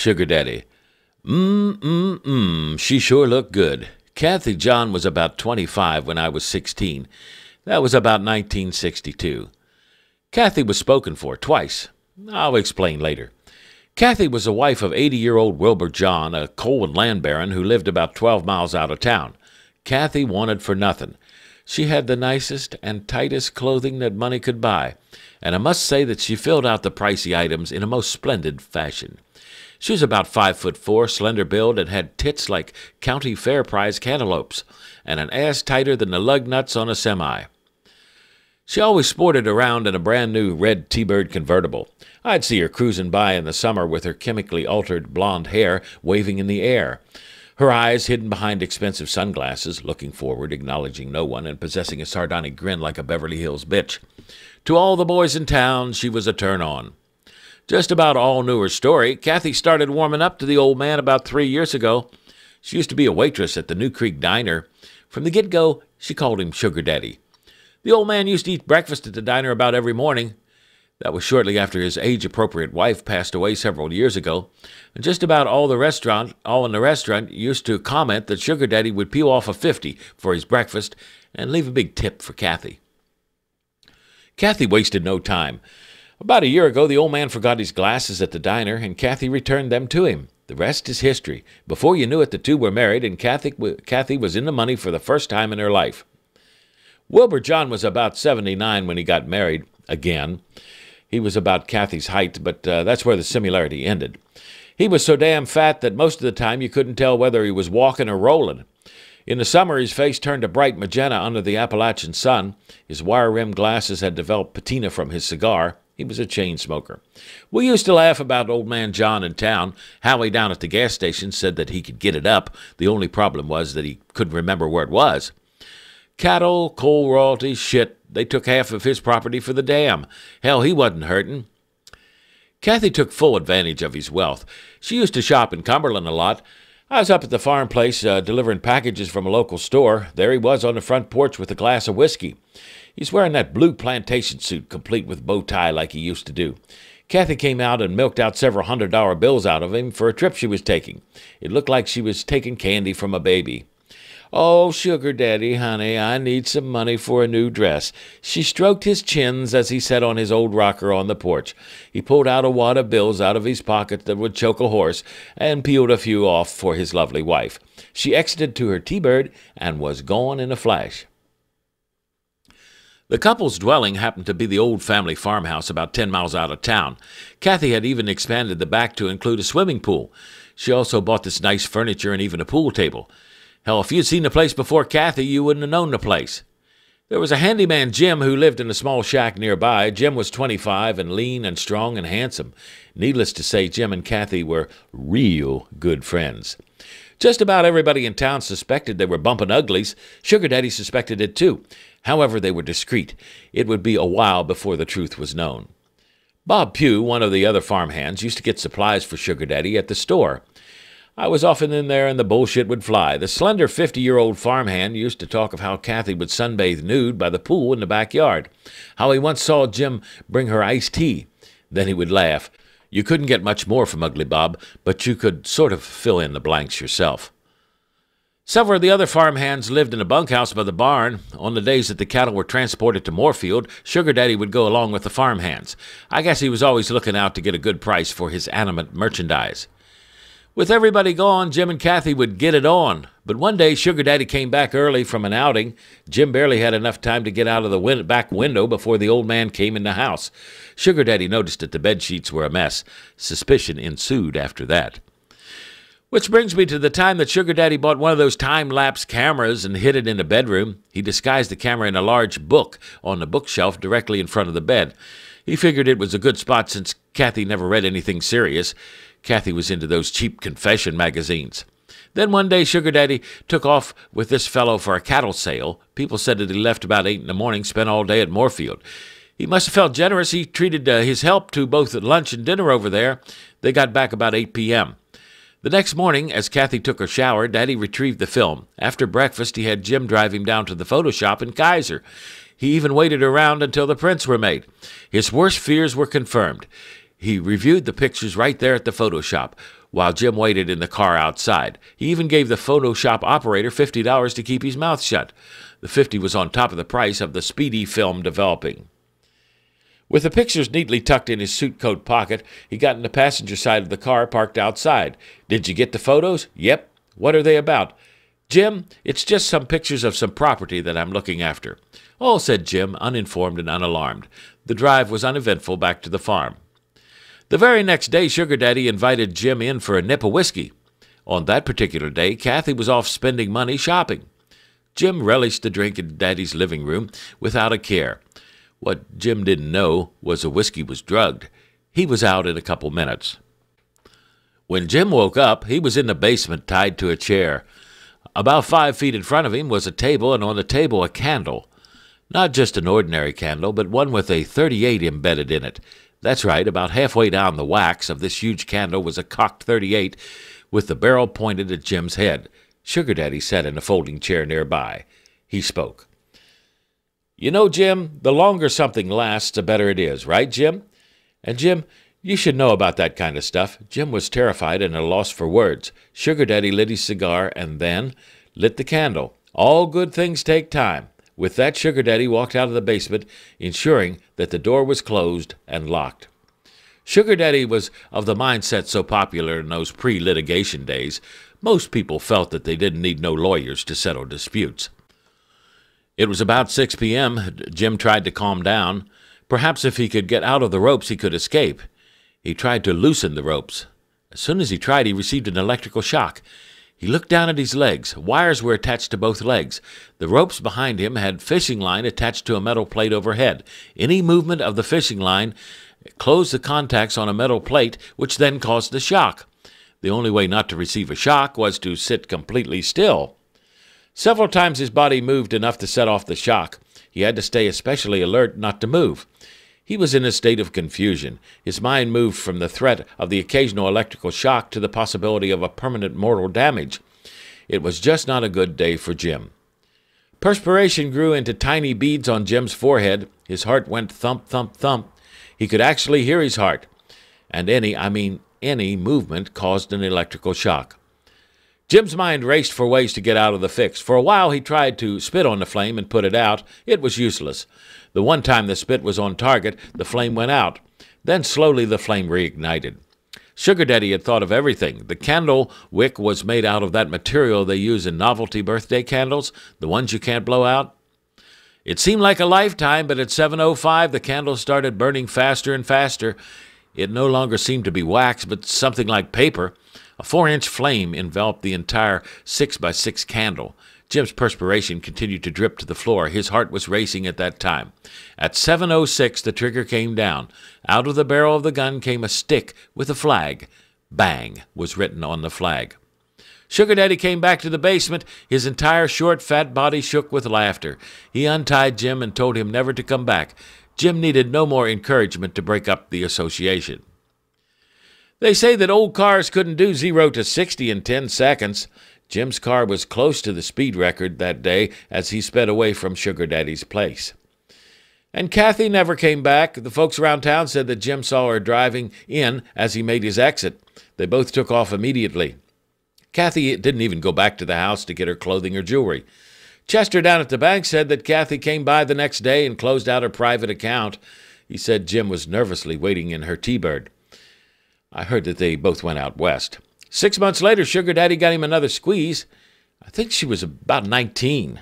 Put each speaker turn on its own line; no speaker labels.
Sugar Daddy. She sure looked good. Kathy John was about 25 when I was 16. That was about 1962. Kathy was spoken for twice. I'll explain later. Kathy was the wife of 80-year-old Wilbur John, a coal and land baron who lived about 12 miles out of town. Kathy wanted for nothing. She had the nicest and tightest clothing that money could buy, and I must say that she filled out the pricey items in a most splendid fashion. She was about 5'4", slender build, and had tits like county fair prize cantaloupes, and an ass tighter than the lug nuts on a semi. She always sported around in a brand-new red T-Bird convertible. I'd see her cruising by in the summer with her chemically altered blonde hair waving in the air, her eyes hidden behind expensive sunglasses, looking forward, acknowledging no one, and possessing a sardonic grin like a Beverly Hills bitch. To all the boys in town, she was a turn-on. Just about all knew her story. Kathy started warming up to the old man about 3 years ago. She used to be a waitress at the New Creek Diner. From the get-go, she called him Sugar Daddy. The old man used to eat breakfast at the diner about every morning. That was shortly after his age-appropriate wife passed away several years ago. And just about all in the restaurant used to comment that Sugar Daddy would peel off a 50 for his breakfast and leave a big tip for Kathy. Kathy wasted no time. About a year ago, the old man forgot his glasses at the diner, and Kathy returned them to him. The rest is history. Before you knew it, the two were married, and Kathy was in the money for the first time in her life. Wilbur John was about 79 when he got married again. He was about Kathy's height, but that's where the similarity ended. He was so damn fat that most of the time you couldn't tell whether he was walking or rolling. In the summer, his face turned a bright magenta under the Appalachian sun. His wire-rimmed glasses had developed patina from his cigar. He was a chain smoker. We used to laugh about old man John in town. Howie down at the gas station said that he could get it up. The only problem was that he couldn't remember where it was. Cattle, coal royalties, shit. They took half of his property for the dam. Hell, he wasn't hurting. Kathy took full advantage of his wealth. She used to shop in Cumberland a lot. I was up at the farm place delivering packages from a local store. There he was on the front porch with a glass of whiskey. He's wearing that blue plantation suit, complete with bow tie like he used to do. Kathy came out and milked out several $100 bills out of him for a trip she was taking. It looked like she was taking candy from a baby. "Oh, Sugar Daddy, honey, I need some money for a new dress." She stroked his chins as he sat on his old rocker on the porch. He pulled out a wad of bills out of his pocket that would choke a horse and peeled a few off for his lovely wife. She exited to her T-Bird and was gone in a flash. The couple's dwelling happened to be the old family farmhouse about 10 miles out of town. Kathy had even expanded the back to include a swimming pool. She also bought this nice furniture and even a pool table. Hell, if you'd seen the place before Kathy, you wouldn't have known the place. There was a handyman, Jim, who lived in a small shack nearby. Jim was 25 and lean and strong and handsome. Needless to say, Jim and Kathy were real good friends. Just about everybody in town suspected they were bumping uglies. Sugar Daddy suspected it too. However, they were discreet. It would be a while before the truth was known. Bob Pugh, one of the other farmhands, used to get supplies for Sugar Daddy at the store. I was often in there and the bullshit would fly. The slender 50-year-old farmhand used to talk of how Kathy would sunbathe nude by the pool in the backyard, how he once saw Jim bring her iced tea. Then he would laugh. You couldn't get much more from Ugly Bob, but you could sort of fill in the blanks yourself. Several of the other farmhands lived in a bunkhouse by the barn. On the days that the cattle were transported to Moorfield, Sugar Daddy would go along with the farmhands. I guess he was always looking out to get a good price for his animate merchandise. With everybody gone, Jim and Kathy would get it on. But one day, Sugar Daddy came back early from an outing. Jim barely had enough time to get out of the back window before the old man came in the house. Sugar Daddy noticed that the bed sheets were a mess. Suspicion ensued after that. Which brings me to the time that Sugar Daddy bought one of those time-lapse cameras and hid it in the bedroom. He disguised the camera in a large book on the bookshelf directly in front of the bed. He figured it was a good spot since Kathy never read anything serious. Kathy was into those cheap confession magazines. Then one day, Sugar Daddy took off with this fellow for a cattle sale. People said that he left about 8 in the morning, spent all day at Moorfield. He must have felt generous. He treated his help to both lunch and dinner over there. They got back about 8 p.m. The next morning, as Kathy took her shower, Daddy retrieved the film. After breakfast, he had Jim drive him down to the photo shop in Kaiser. He even waited around until the prints were made. His worst fears were confirmed. He reviewed the pictures right there at the photo shop, while Jim waited in the car outside. He even gave the photo shop operator $50 to keep his mouth shut. The $50 was on top of the price of the speedy film developing. With the pictures neatly tucked in his suit coat pocket, he got in the passenger side of the car parked outside. "Did you get the photos?" "Yep." "What are they about?" "Jim, it's just some pictures of some property that I'm looking after." "Oh," said Jim, uninformed and unalarmed. The drive was uneventful back to the farm. The very next day, Sugar Daddy invited Jim in for a nip of whiskey. On that particular day, Kathy was off spending money shopping. Jim relished the drink in Daddy's living room without a care. What Jim didn't know was the whiskey was drugged. He was out in a couple minutes. When Jim woke up, he was in the basement tied to a chair. About 5 feet in front of him was a table, and on the table a candle. Not just an ordinary candle, but one with a .38 embedded in it. That's right, about halfway down the wax of this huge candle was a cocked .38 with the barrel pointed at Jim's head. Sugar Daddy sat in a folding chair nearby. He spoke. "You know, Jim, the longer something lasts, the better it is, right, Jim? And, Jim, you should know about that kind of stuff." Jim was terrified and at a loss for words. Sugar Daddy lit his cigar and then lit the candle. All good things take time. With that, Sugar Daddy walked out of the basement, ensuring that the door was closed and locked. Sugar Daddy was of the mindset so popular in those pre-litigation days. Most people felt that they didn't need no lawyers to settle disputes. It was about 6 p.m. Jim tried to calm down. Perhaps if he could get out of the ropes, he could escape. He tried to loosen the ropes. As soon as he tried, he received an electrical shock. He looked down at his legs. Wires were attached to both legs. The ropes behind him had fishing line attached to a metal plate overhead. Any movement of the fishing line closed the contacts on a metal plate, which then caused the shock. The only way not to receive a shock was to sit completely still. Several times his body moved enough to set off the shock. He had to stay especially alert not to move. He was in a state of confusion. His mind moved from the threat of the occasional electrical shock to the possibility of a permanent mortal damage. It was just not a good day for Jim. Perspiration grew into tiny beads on Jim's forehead. His heart went thump, thump, thump. He could actually hear his heart. And any movement caused an electrical shock. Jim's mind raced for ways to get out of the fix. For a while, he tried to spit on the flame and put it out. It was useless. The one time the spit was on target, the flame went out. Then slowly the flame reignited. Sugar Daddy had thought of everything. The candle wick was made out of that material they use in novelty birthday candles, the ones you can't blow out. It seemed like a lifetime, but at 7:05, the candle started burning faster and faster. It no longer seemed to be wax, but something like paper. A 4-inch flame enveloped the entire 6x6 candle. Jim's perspiration continued to drip to the floor. His heart was racing at that time. At 7:06, the trigger came down. Out of the barrel of the gun came a stick with a flag. "Bang" was written on the flag. Sugar Daddy came back to the basement. His entire short, fat body shook with laughter. He untied Jim and told him never to come back. Jim needed no more encouragement to break up the association. They say that old cars couldn't do 0 to 60 in 10 seconds. Jim's car was close to the speed record that day as he sped away from Sugar Daddy's place. And Kathy never came back. The folks around town said that Jim saw her driving in as he made his exit. They both took off immediately. Kathy didn't even go back to the house to get her clothing or jewelry. Chester down at the bank said that Kathy came by the next day and closed out her private account. He said Jim was nervously waiting in her T-Bird. I heard that they both went out west. 6 months later, Sugar Daddy got him another squeeze. I think she was about 19.